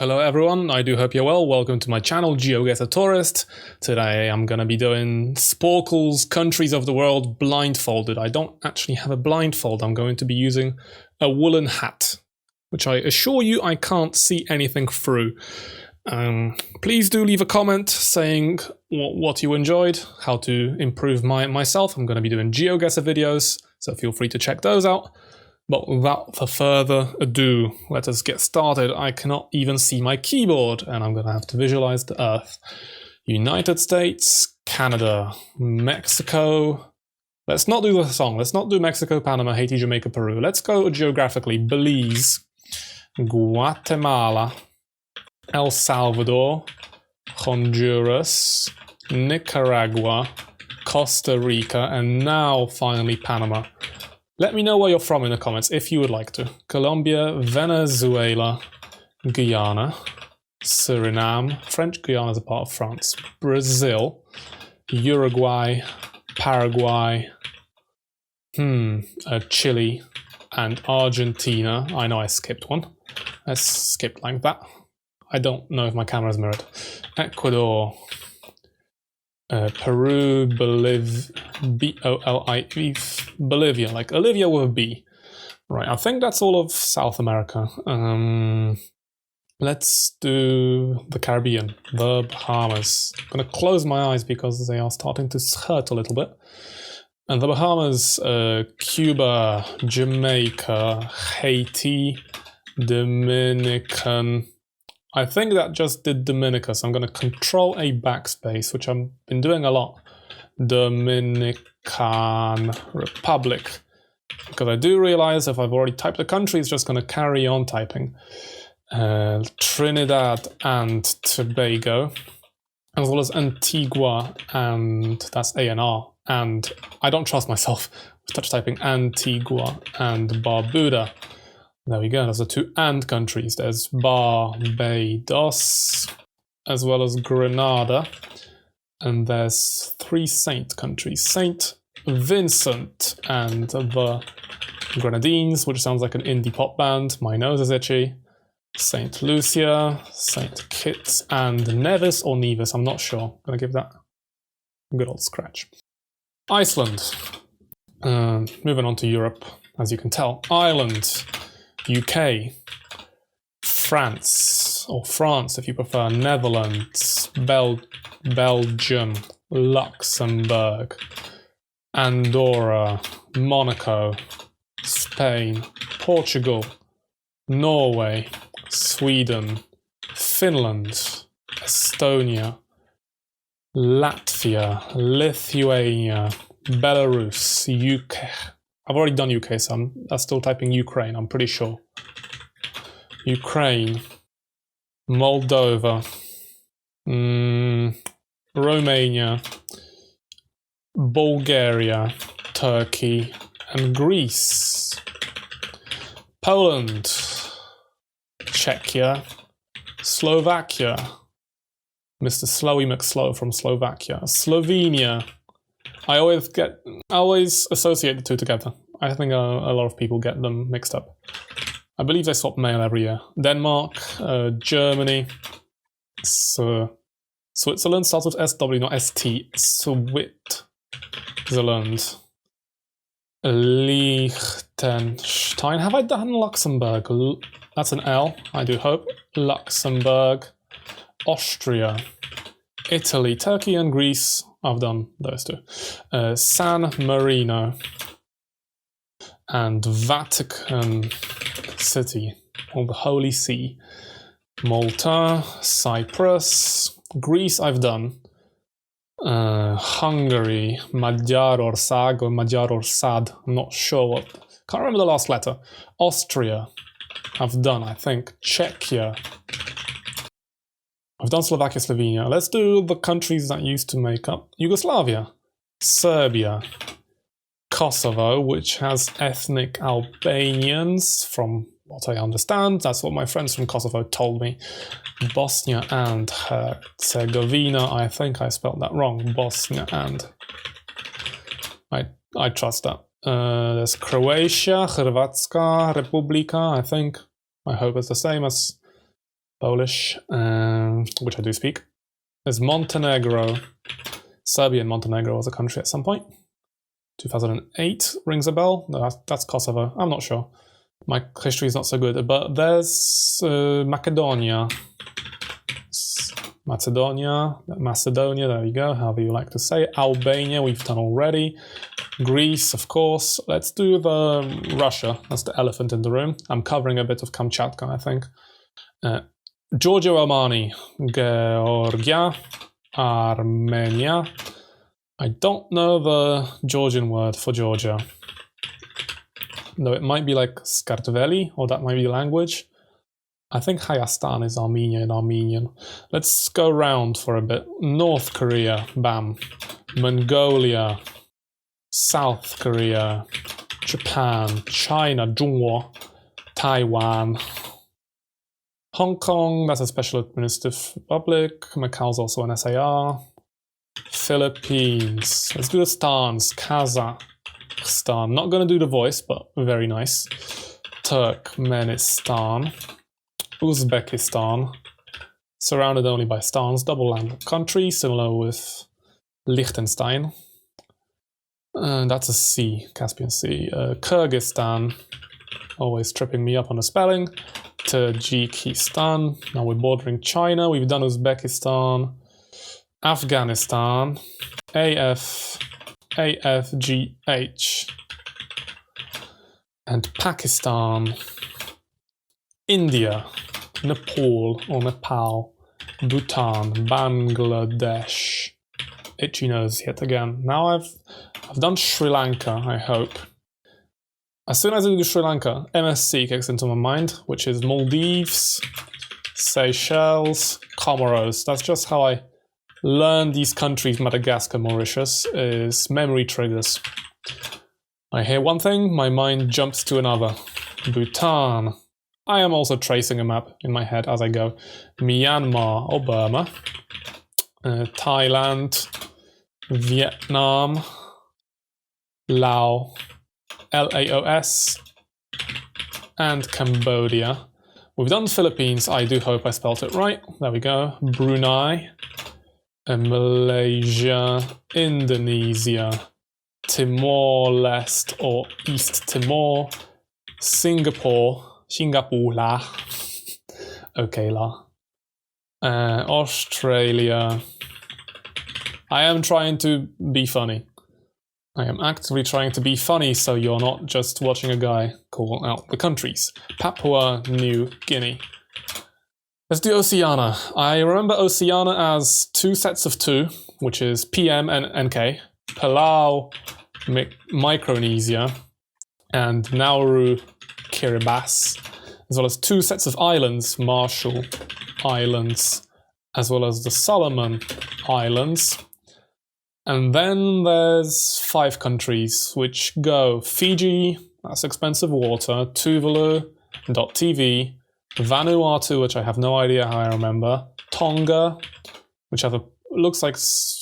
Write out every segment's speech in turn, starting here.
Hello everyone, I do hope you're well. Welcome to my channel, GeoGuessr Tourist. Today I'm gonna be doing Sporcle's Countries of the World blindfolded. I don't actually have a blindfold, I'm going to be using a woolen hat, which I assure you I can't see anything through. Please do leave a comment saying what you enjoyed, how to improve myself. I'm gonna be doing GeoGuessr videos, so feel free to check those out. But without further ado, let us get started. I cannot even see my keyboard, and I'm gonna have to visualize the Earth. United States, Canada, Mexico. Let's not do the song. Let's not do Mexico, Panama, Haiti, Jamaica, Peru. Let's go geographically. Belize, Guatemala, El Salvador, Honduras, Nicaragua, Costa Rica, and now finally Panama. Let me know where you're from in the comments if you would like to. Colombia, Venezuela, Guyana, Suriname, French Guyana is a part of France, Brazil, Uruguay, Paraguay, Chile, and Argentina. I know I skipped one. Let's skip like that. I don't know if my camera's mirrored. Ecuador, Peru, B-O-L-I-V, Bolivia, like Olivia with a B. Right, I think that's all of South America. Let's do the Caribbean, the Bahamas. I'm gonna close my eyes because they are starting to hurt a little bit. And the Bahamas, Cuba, Jamaica, Haiti, Dominican. I think that just did Dominica, so I'm going to control a backspace, which I've been doing a lot. Dominican Republic. Because I do realize if I've already typed the country, it's just going to carry on typing. Trinidad and Tobago, as well as Antigua, and that's A&R. And I don't trust myself with touch typing Antigua and Barbuda. There we go, those are two "and" countries. There's Barbados, as well as Grenada. And there's three Saint countries. Saint Vincent and the Grenadines, which sounds like an indie pop band. My nose is itchy. Saint Lucia, Saint Kitts, and Nevis or Nevis, I'm not sure. I'm gonna give that a good old scratch. Iceland. Moving on to Europe, as you can tell. Ireland. UK, France, or France if you prefer, Netherlands, Belgium, Luxembourg, Andorra, Monaco, Spain, Portugal, Norway, Sweden, Finland, Estonia, Latvia, Lithuania, Belarus, UK. I've already done UK, so I'm still typing Ukraine, I'm pretty sure. Ukraine, Moldova, Romania, Bulgaria, Turkey, and Greece. Poland, Czechia, Slovakia, Mr. Slowy McSlow from Slovakia, Slovenia. I always associate the two together. I think a lot of people get them mixed up. I believe they swap mail every year. Denmark, Germany, Switzerland starts with SW, not ST. Switzerland, Liechtenstein. Have I done Luxembourg? That's an L, I do hope. Luxembourg, Austria, Italy, Turkey, and Greece. I've done those two. San Marino and Vatican City, or the Holy See. Malta, Cyprus, Greece I've done. Hungary, Magyarország or Magyarorszád, I'm not sure what. Can't remember the last letter. Austria, I've done, I think. Czechia. I've done Slovakia, Slovenia. Let's do the countries that used to make up Yugoslavia. Serbia. Kosovo, which has ethnic Albanians, from what I understand. That's what my friends from Kosovo told me. Bosnia and Herzegovina. I think I spelled that wrong. Bosnia and... I trust that. There's Croatia, Hrvatska, Republika, I think. I hope it's the same as Polish, which I do speak. There's Montenegro. Serbia and Montenegro was a country at some point. 2008 rings a bell. No, that's Kosovo. I'm not sure. My history is not so good. But there's Macedonia. Macedonia, there you go, however you like to say it. Albania, we've done already. Greece, of course. Let's do the Russia. That's the elephant in the room. I'm covering a bit of Kamchatka, I think. Giorgio Armani, Georgia, Armenia. I don't know the Georgian word for Georgia. Though it might be like Skartveli, or that might be the language. I think Hayastan is Armenia in Armenian. Let's go round for a bit. North Korea, bam. Mongolia, South Korea, Japan, China, Zhongguo, Taiwan, Hong Kong, that's a special administrative republic. Macau's also an SAR. Philippines. Let's do the stans. Kazakhstan. Not going to do the voice, but very nice. Turkmenistan. Uzbekistan, surrounded only by stans, double land country, similar with Liechtenstein. That's a sea, Caspian Sea. Kyrgyzstan, always tripping me up on the spelling. Tajikistan, now we're bordering China. We've done Uzbekistan, Afghanistan, AFGH, and Pakistan, India, Nepal or Nepal, Bhutan, Bangladesh. Itchy nose yet again. Now I've done Sri Lanka, I hope. As soon as I do Sri Lanka, MSC kicks into my mind, which is Maldives, Seychelles, Comoros. That's just how I learn these countries, Madagascar, Mauritius, is memory triggers. I hear one thing, my mind jumps to another. Bhutan. I am also tracing a map in my head as I go. Myanmar or Burma, Thailand, Vietnam, Laos, Laos, and Cambodia. We've done Philippines, I do hope I spelt it right. There we go. Brunei, Malaysia, Indonesia, Timor-Leste or East Timor, Singapore la. Okay la. Australia. I am trying to be funny. I am actively trying to be funny so you're not just watching a guy call out the countries. Papua New Guinea. Let's do Oceania. I remember Oceania as two sets of two, which is PM and NK. Palau, Micronesia, and Nauru, Kiribati, as well as two sets of islands, Marshall Islands, as well as the Solomon Islands. And then there's 5 countries, which go Fiji, that's expensive water, Tuvalu.tv, Vanuatu, which I have no idea how I remember, Tonga, which have a looks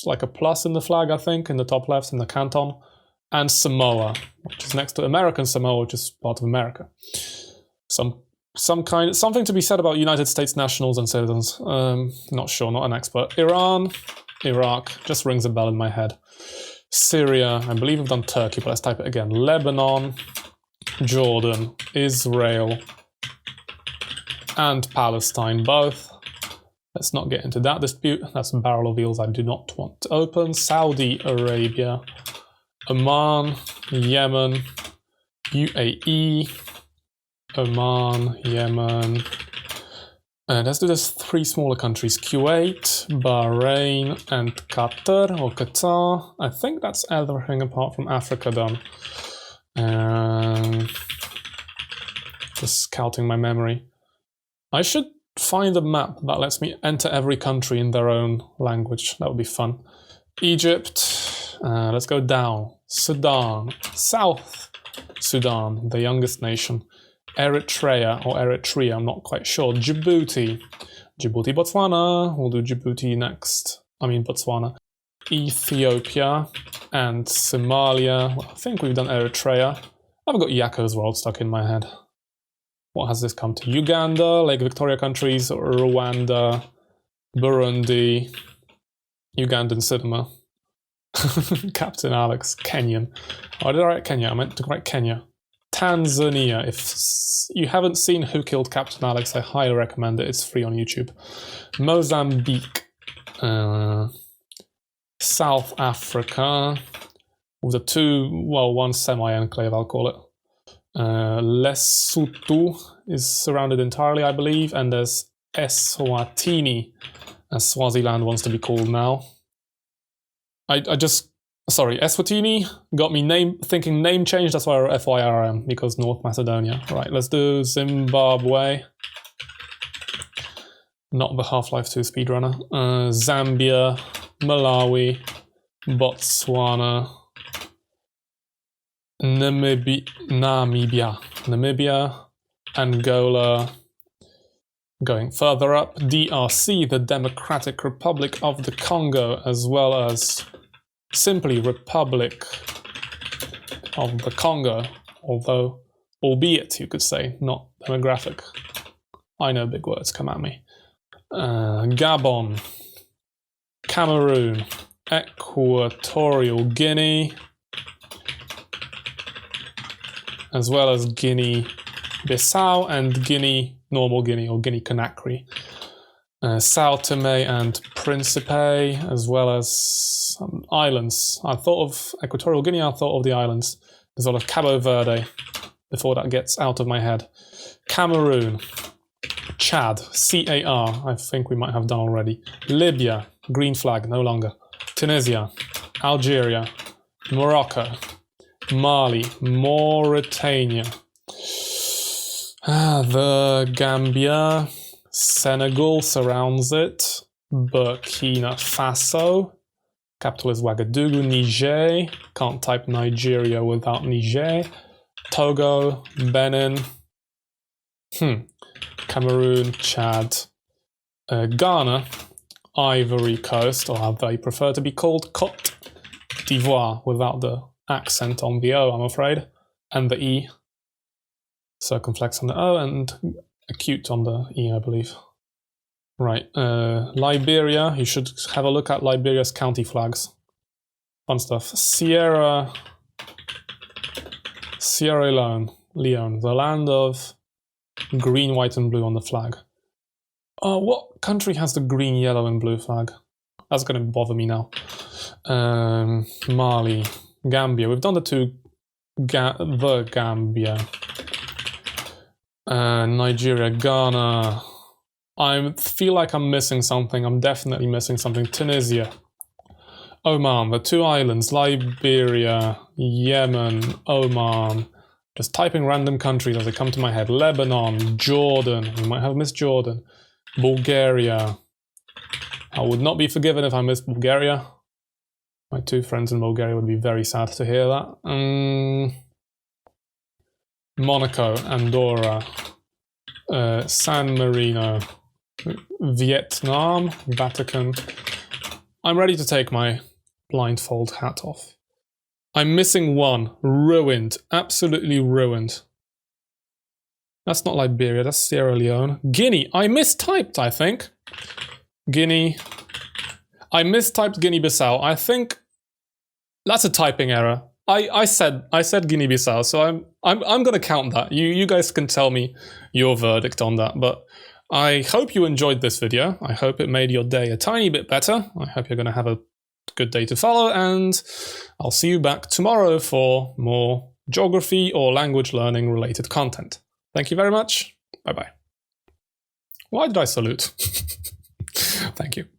like a plus in the flag, I think, in the top left in the canton, and Samoa, which is next to American Samoa, which is part of America. Something to be said about United States nationals and citizens. Not sure, not an expert. Iran, Iraq, just rings a bell in my head. Syria, I believe I've done Turkey, but let's type it again. Lebanon, Jordan, Israel, and Palestine, both. Let's not get into that dispute. That's a barrel of eels I do not want to open. Saudi Arabia, Oman, Yemen, UAE, Oman, Yemen. Let's do this 3 smaller countries. Kuwait, Bahrain, and Qatar, or Qatar. I think that's everything apart from Africa done. Just scouting my memory. I should find a map that lets me enter every country in their own language. That would be fun. Egypt. Let's go down. Sudan. South Sudan, the youngest nation. Eritrea, or Eritrea, I'm not quite sure. Djibouti. Djibouti, Botswana. We'll do Djibouti next. I mean Botswana. Ethiopia and Somalia. Well, I think we've done Eritrea. I've got Yakko's world stuck in my head. What has this come to? Uganda, Lake Victoria countries, Rwanda, Burundi, Ugandan cinema. Captain Alex, Kenyan. Oh, did I write Kenya? I meant to write Kenya. Tanzania. If you haven't seen Who Killed Captain Alex, I highly recommend it. It's free on YouTube. Mozambique. South Africa. With the two, well, one semi-enclave, I'll call it. Lesotho is surrounded entirely, I believe, and there's Eswatini, as Swaziland wants to be called now. Sorry, Eswatini got me thinking name change, that's why I wrote FYRM, because North Macedonia. Right, let's do Zimbabwe. Not the Half-Life 2 speedrunner. Zambia, Malawi, Botswana, Namibia, Angola. Going further up, DRC, the Democratic Republic of the Congo, as well as simply Republic of the Congo, although, albeit you could say, not demographic. I know big words come at me. Gabon, Cameroon, Equatorial Guinea, as well as Guinea-Bissau and Normal Guinea or Guinea-Conakry. Sao Tome and Principe, as well as some islands. I thought of Equatorial Guinea, I thought of the islands, as well as Cabo Verde, before that gets out of my head. Cameroon, Chad, CAR, I think we might have done already. Libya, green flag, no longer. Tunisia, Algeria, Morocco, Mali, Mauritania, the Gambia, Senegal surrounds it, Burkina Faso, capital is Ouagadougou, Niger, can't type Nigeria without Niger, Togo, Benin, Cameroon, Chad, Ghana, Ivory Coast, or how they prefer to be called, Côte d'Ivoire, without the accent on the O, I'm afraid, and the E, circumflex on the O, and acute on the E, I believe. Right, Liberia, you should have a look at Liberia's county flags. Fun stuff. Sierra Leone, the land of green, white, and blue on the flag. What country has the green, yellow, and blue flag? That's going to bother me now. Mali, Gambia. We've done the Gambia. Nigeria, Ghana. I feel like I'm missing something. I'm definitely missing something. Tunisia. Oman, the two islands. Liberia, Yemen, Oman. Just typing random countries as they come to my head. Lebanon, Jordan. We might have missed Jordan. Bulgaria. I would not be forgiven if I missed Bulgaria. My two friends in Bulgaria would be very sad to hear that. Monaco, Andorra, San Marino, Vietnam, Vatican. I'm ready to take my blindfold hat off. I'm missing one. Ruined. Absolutely ruined. That's not Liberia, that's Sierra Leone. Guinea. I mistyped, I think. Guinea. I mistyped Guinea-Bissau. I think that's a typing error. I said Guinea-Bissau, so I'm gonna count that. You guys can tell me your verdict on that, but I hope you enjoyed this video. I hope it made your day a tiny bit better. I hope you're gonna have a good day to follow, and I'll see you back tomorrow for more geography or language learning related content. Thank you very much. Bye-bye. Why did I salute? Thank you.